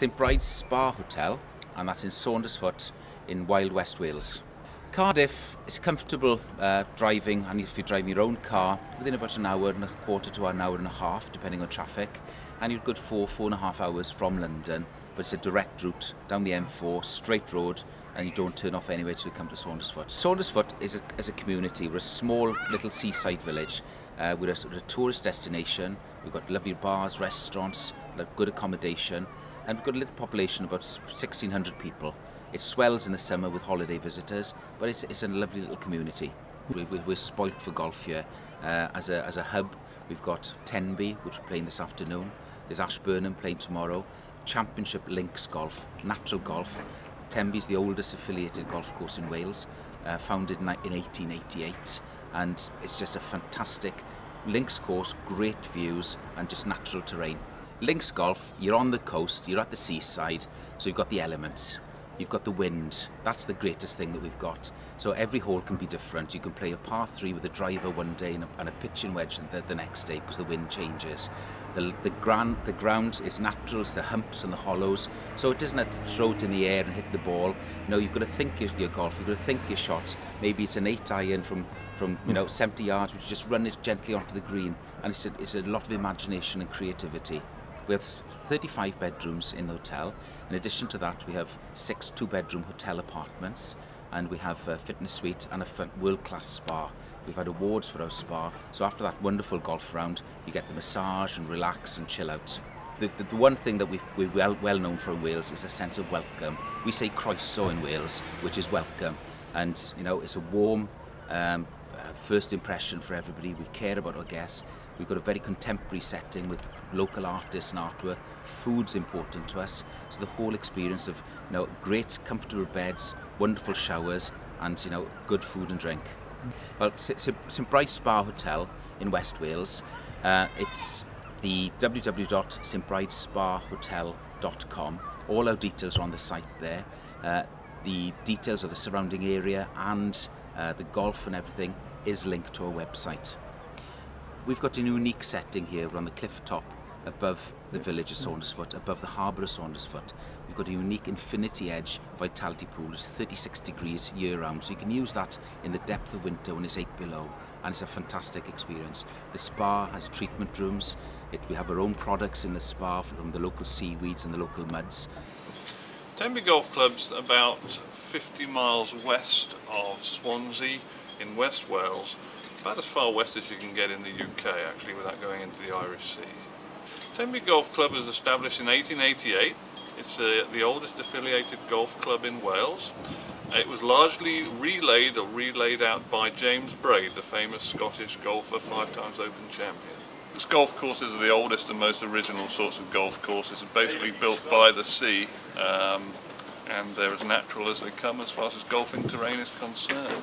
St Bride's Spa Hotel, and that's in Saundersfoot in Wild West Wales. Cardiff is comfortable driving, and if you drive your own car, within about an hour and a quarter to an hour and a half, depending on traffic, and you're good 4.5 hours from London, but it's a direct route down the M4, straight road, and you don't turn off anywhere till you come to Saundersfoot. Saundersfoot is a community. We're a small little seaside village. We're a tourist destination. We've got lovely bars, restaurants, good accommodation, and we've got a little population, about 1,600 people. It swells in the summer with holiday visitors, but it's a lovely little community. We're spoilt for golf here. As a hub, we've got Tenby, which we're playing this afternoon. There's Ashburnham playing tomorrow. Championship links golf, natural golf. Tenby's the oldest affiliated golf course in Wales, founded in 1888, and it's just a fantastic links course, great views and just natural terrain. Links golf, you're on the coast, you're at the seaside, so you've got the elements. You've got the wind. That's the greatest thing that we've got. So every hole can be different. You can play a par 3 with a driver one day and a pitching wedge the next day because the wind changes. The ground is natural, it's the humps and the hollows. So it doesn't have to throw it in the air and hit the ball. No, you've got to think your golf, you've got to think your shots. Maybe it's an 8-iron from 70 yards, which you just run it gently onto the green. And it's a lot of imagination and creativity. We have 35 bedrooms in the hotel. In addition to that, we have 6 2-bedroom hotel apartments, and we have a fitness suite and a world-class spa. We've had awards for our spa, so after that wonderful golf round, you get the massage and relax and chill out. The one thing that we're well known for in Wales is a sense of welcome. We say croeso in Wales, which is welcome, and it's a warm first impression for everybody. We care about our guests. We've got a very contemporary setting with local artists and artwork. Food's important to us, so the whole experience of great comfortable beds, wonderful showers, and good food and drink. Well, St Bride's Spa Hotel in West Wales. It's the www.stbridespahotel.com. All our details are on the site there. The details of the surrounding area and the golf and everything is linked to our website. We've got a unique setting here. We're on the cliff top above the village of Saundersfoot, above the harbour of Saundersfoot. We've got a unique infinity edge Vitality pool. It's 36 degrees year round, so you can use that in the depth of winter when it's 8 below, and it's a fantastic experience. The spa has treatment rooms. We have our own products in the spa from the local seaweeds and the local muds. Tenby Golf Club's about 50 miles west of Swansea in West Wales, about as far west as you can get in the UK actually without going into the Irish Sea. Tenby Golf Club was established in 1888. It's the oldest affiliated golf club in Wales. It was largely relayed out by James Braid, the famous Scottish golfer, 5-times Open champion. This golf course is the oldest and most original sorts of golf courses, basically built by the sea, and they're as natural as they come as far as golfing terrain is concerned.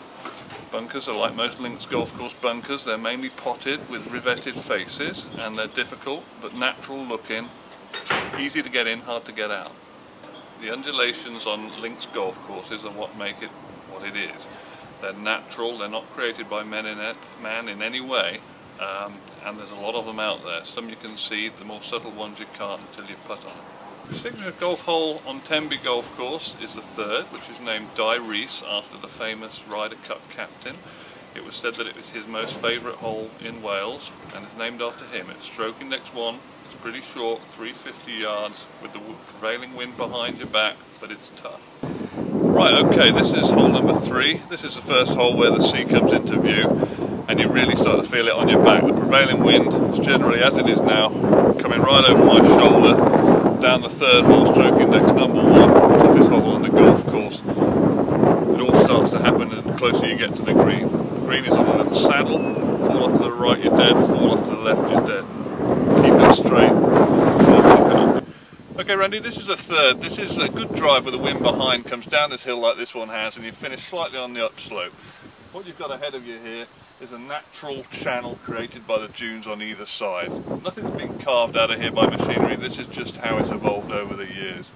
Bunkers are like most links golf course bunkers. They're mainly potted with riveted faces, and they're difficult but natural looking, easy to get in, hard to get out. The undulations on links golf courses are what make it what it is. They're natural, they're not created by man in any way, and there's a lot of them out there. Some you can see, the more subtle ones you can't until you putt on them. The signature golf hole on Tenby Golf Course is the 3rd, which is named Di Rees after the famous Ryder Cup captain. It was said that it was his most favourite hole in Wales, and it's named after him. It's stroke index 1, it's pretty short, 350 yards, with the prevailing wind behind your back, but it's tough. Right, okay, this is hole number 3. This is the first hole where the sea comes into view, and you really start to feel it on your back. The prevailing wind is generally, as it is now, coming right over my shoulder, down the 3rd hole, stroke index number 1, toughest hole on the golf course. It all starts to happen the closer you get to the green. The green is on a little saddle. Fall off to the right, you're dead. Fall off to the left, you're dead. Keep it straight. Okay, Randy, this is a 3rd. This is a good drive where the wind behind comes down this hill like this one has, and you finish slightly on the upslope. What you've got ahead of you here is a natural channel created by the dunes on either side. Nothing's been carved out of here by machinery. This is just how it's evolved over the years.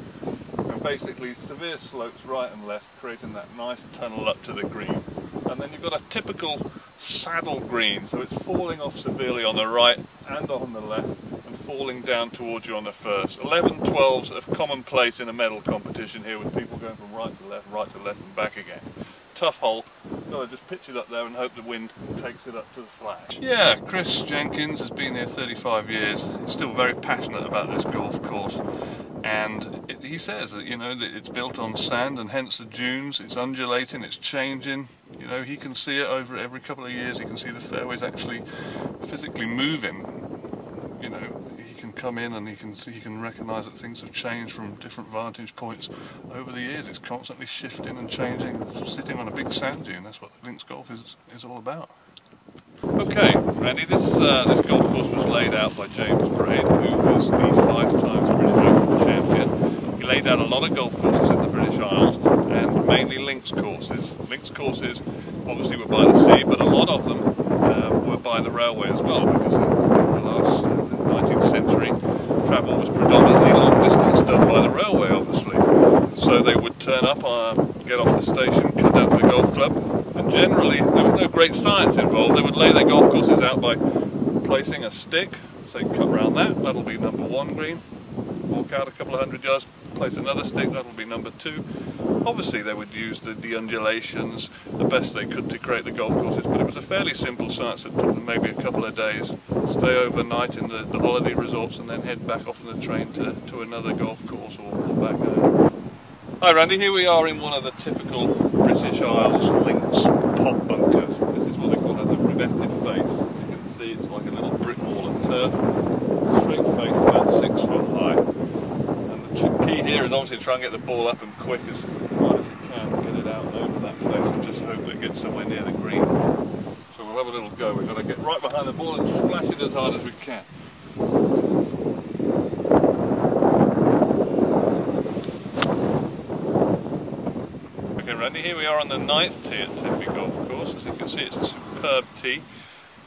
And basically severe slopes right and left, creating that nice tunnel up to the green. And then you've got a typical saddle green, so it's falling off severely on the right and on the left, and falling down towards you on the first. 11 12s are commonplace in a medal competition here, with people going from right to left and back again. Tough hole. Got to just pitch it up there and hope the wind takes it up to the flag. Yeah, Chris Jenkins has been here 35 years. He's still very passionate about this golf course. And he says that, you know, that it's built on sand and hence the dunes. It's undulating, it's changing. You know, he can see it over every couple of years. He can see the fairways actually physically moving. You know, he can come in and he can recognise that things have changed from different vantage points over the years. It's constantly shifting and changing. Sitting on a big sand dune, that's what links golf is all about. Okay, Randy, this golf course was laid out by James Braid, who was the 5-time British Open champion. He laid out a lot of golf courses in the British Isles, and mainly links courses. Links courses obviously were by the sea, but a lot of them were by the railway as well, because in the last 19th century, travel was predominantly long distance done by the railway, obviously. So they would turn up, get off the station, cut out the golf club, and generally there was no great science involved. They would lay their golf courses out by placing a stick, say cut round that'll be number 1 green, walk out a couple of hundred yards, place another stick, that'll be number 2. Obviously they would use the undulations the best they could to create the golf courses, but it was a fairly simple science that took them maybe a couple of days, stay overnight in the holiday resorts and then head back off on the train to another golf course or back home. Hi Randy, here we are in one of the typical British Isles links pop bunkers. This is what they call a revetted face. As you can see, it's like a little brick wall of turf, straight face, about 6 foot high. And the key here is obviously to try and get the ball up and quick as hard as you can, get it out and over that face and just hope that it gets somewhere near the green. So we'll have a little go. We've got to get right behind the ball and splash it as hard as we can. Randy, here we are on the 9th tee at Tenby Golf Course. As you can see, it's a superb tee,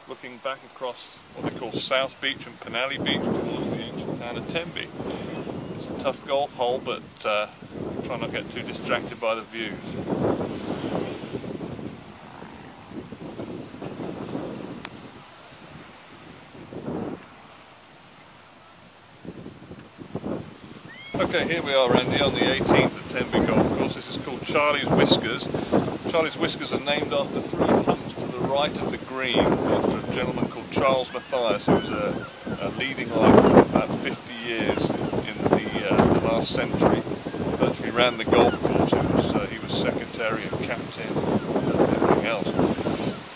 looking back across what they call South Beach and Penally Beach towards the ancient town of Tenby. It's a tough golf hole, but try not to get too distracted by the views. Okay, here we are, Randy, on the 18th at Tenby Golf Course. This is called Charlie's Whiskers. Charlie's Whiskers are named after 3 humps to the right of the green, after a gentleman called Charles Matthias, who was a leading light for about 50 years in the last century. He virtually ran the golf course. He was secretary and captain and everything else.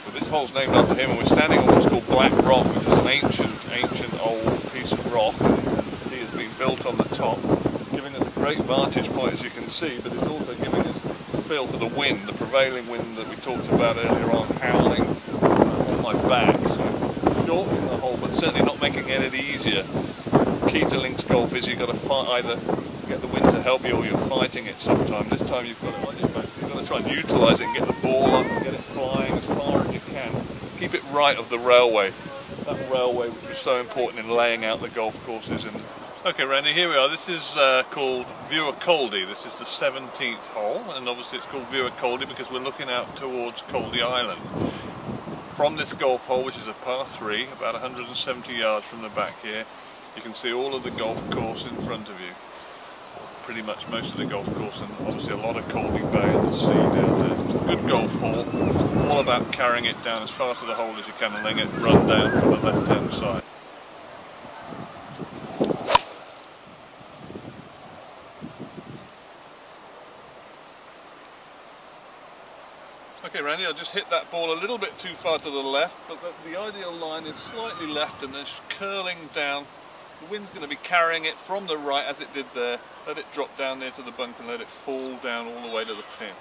But this hole's named after him, and we're standing on what's called Black Rock, which is an ancient old piece of rock. The tee has been built on the top, giving us a great vantage point, as you can see, but it's also giving us a feel for the wind, the prevailing wind that we talked about earlier on, howling on my back. So shortening the hole, but certainly not making it any easier. Key to links golf is you've got to either get the wind to help you or you're fighting it sometime. This time you've got it on your back, so you've got to try and utilise it and get the ball up and get it flying as far as you can. Keep it right of the railway, that railway which was so important in laying out the golf courses. Okay Randy, here we are. This is called Viewer Coldy. This is the 17th hole, and obviously it's called Viewer Coldy because we're looking out towards Coldy Island. From this golf hole, which is a par 3, about 170 yards from the back here, you can see all of the golf course in front of you. Pretty much most of the golf course, and obviously a lot of Coldy Bay and the sea down there. It's a good golf hole, all about carrying it down as far to the hole as you can and letting it run down from the left-hand side. Okay Randy, I just hit that ball a little bit too far to the left, but the ideal line is slightly left and then curling down. The wind's going to be carrying it from the right as it did there. Let it drop down there to the bunker and let it fall down all the way to the pin.